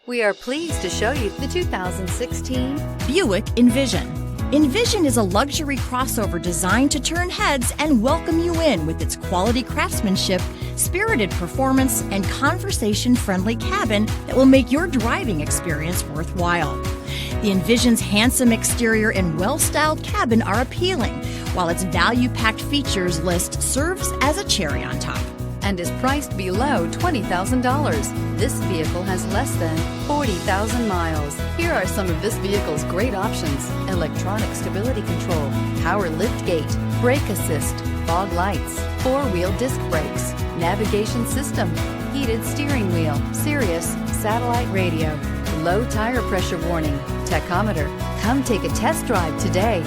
We are pleased to show you the 2016 Buick Envision. Envision is a luxury crossover designed to turn heads and welcome you in with its quality craftsmanship, spirited performance, and conversation-friendly cabin that will make your driving experience worthwhile. The Envision's handsome exterior and well-styled cabin are appealing, while its value-packed features list serves as a cherry on top. and is priced below $20,000. This vehicle has less than 40,000 miles. Here are some of this vehicle's great options: electronic stability control, power liftgate, brake assist, fog lights, four-wheel disc brakes, navigation system, heated steering wheel, Sirius satellite radio, low tire pressure warning, tachometer. Come take a test drive today.